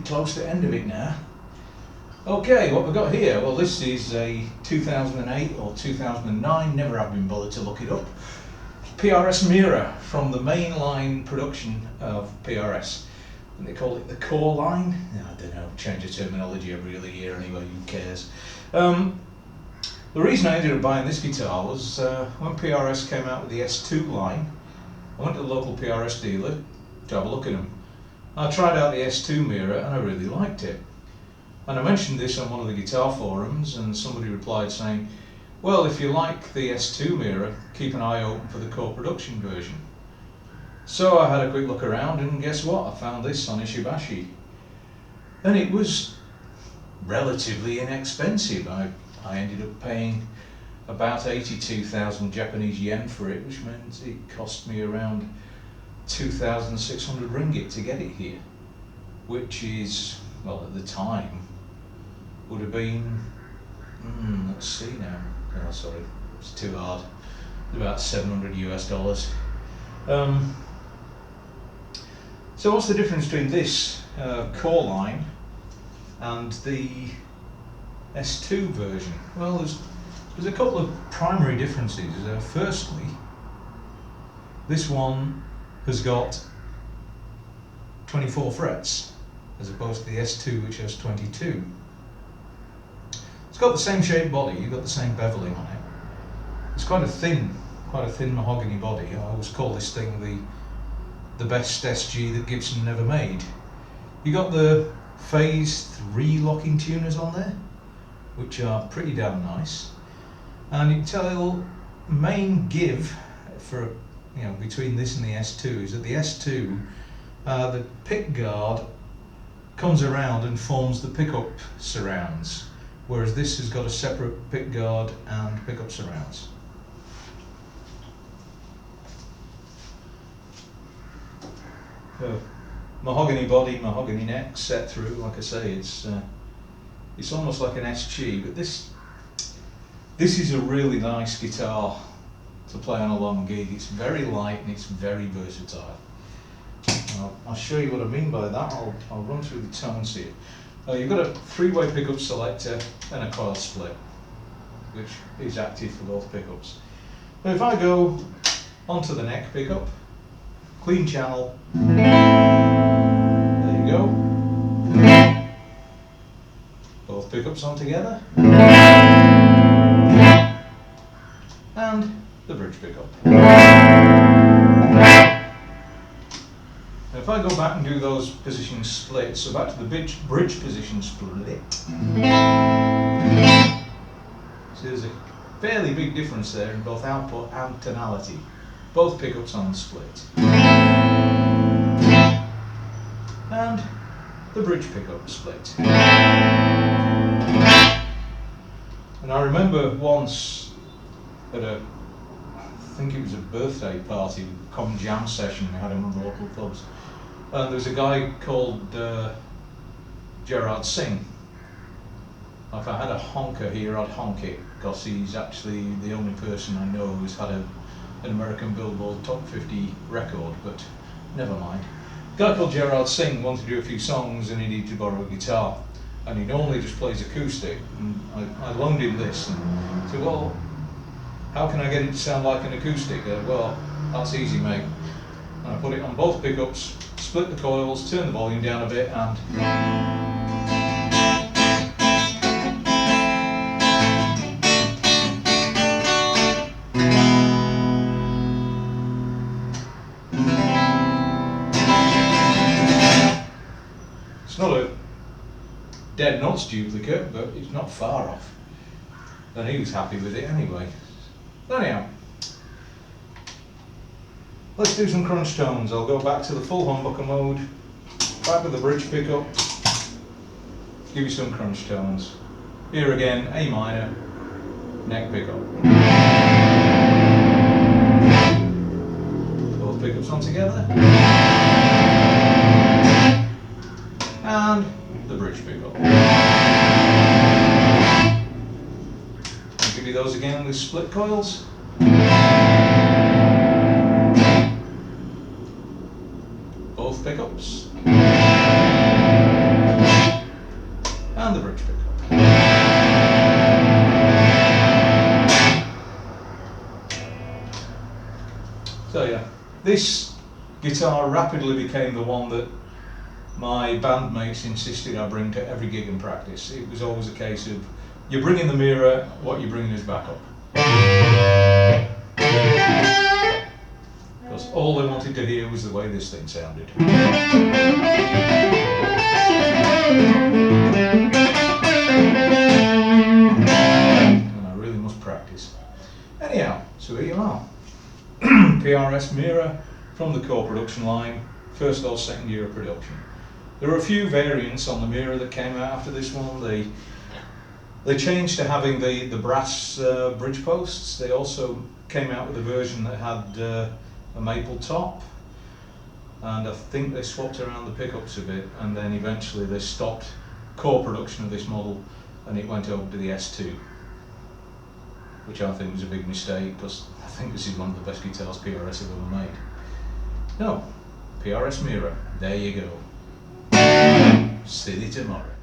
close to the end of it now. Okay, what we've got here, well, this is a 2008 or 2009, never have been bothered to look it up, PRS Mira from the mainline production of PRS. And they call it the core line. I don't know, change the terminology every other year anyway, who cares. The reason I ended up buying this guitar was when PRS came out with the S2 line, I went to the local PRS dealer to have a look at them. I tried out the S2 Mira and I really liked it. And I mentioned this on one of the guitar forums and somebody replied saying, well, if you like the S2 Mira, keep an eye open for the core production version. So I had a quick look around and guess what? I found this on Ishibashi. And it was relatively inexpensive. I ended up paying about 82,000 Japanese yen for it, which meant it cost me around 2,600 ringgit to get it here, which is, well, at the time would have been, let's see now, oh sorry, it's too hard, about 700 US dollars. So what's the difference between this core line and the S2 version? Well, there's a couple of primary differences. Firstly, this one has got 24 frets as opposed to the S2, which has 22. It's got the same shaped body, you've got the same beveling on it. It's quite a thin mahogany body. I always call this thing the best SG that Gibson never made. You got the phase 3 locking tuners on there, which are pretty damn nice. And you can tell the main give for, between this and the S2 is that the S2, the pick guard comes around and forms the pickup surrounds, whereas this has got a separate pick guard and pickup surrounds. Mahogany body, mahogany neck, set through. Like I say, it's almost like an SG, but this is a really nice guitar to play on a long gig. It's very light and it's very versatile. I'll show you what I mean by that. I'll run through the tones here. You've got a 3-way pickup selector and a coil split, which is active for both pickups. But if I go onto the neck pickup, clean channel, there you go. Both pickups on together. And the bridge pickup. Now if I go back and do those position splits, so back to the bridge position split, so there's a fairly big difference there in both output and tonality. Both pickups on the split. And the bridge pickup split. And I remember once at I think it was a birthday party, common jam session we had in one of the local clubs, and there was a guy called Gerard Singh. If I had a honker here, I'd honk it, because he's actually the only person I know who's had an American Billboard Top 50 record, but never mind. A guy called Gerard Singh wanted to do a few songs and he needed to borrow a guitar, and he normally just plays acoustic, and I loaned him this and said, well, how can I get it to sound like an acoustic? Well, that's easy, mate. And I put it on both pickups, split the coils, turn the volume down a bit, and it's not a dead nuts duplicate, but it's not far off. And he was happy with it anyway. Anyhow, let's do some crunch tones. I'll go back to the full humbucker mode, back with the bridge pickup, give you some crunch tones. Here again, A minor, neck pickup. Both pickups on together. And the bridge pickup. I'll give you those again with split coils. Both pickups. So yeah, this guitar rapidly became the one that my bandmates insisted I bring to every gig and practice. It was always a case of, you're bringing the Mira, what you're bringing is backup. Because all they wanted to hear was the way this thing sounded. And I really must practice. Anyhow, so here you are. PRS Mira from the core production line, first or second year of production. There are a few variants on the Mira that came out after this one. They changed to having the brass bridge posts. They also came out with a version that had a maple top, and I think they swapped around the pickups a bit, and then eventually they stopped core production of this model and it went over to the S2, which I think was a big mistake, because I think this is one of the best guitars PRS have ever made. No, PRS Mira, there you go. See you tomorrow.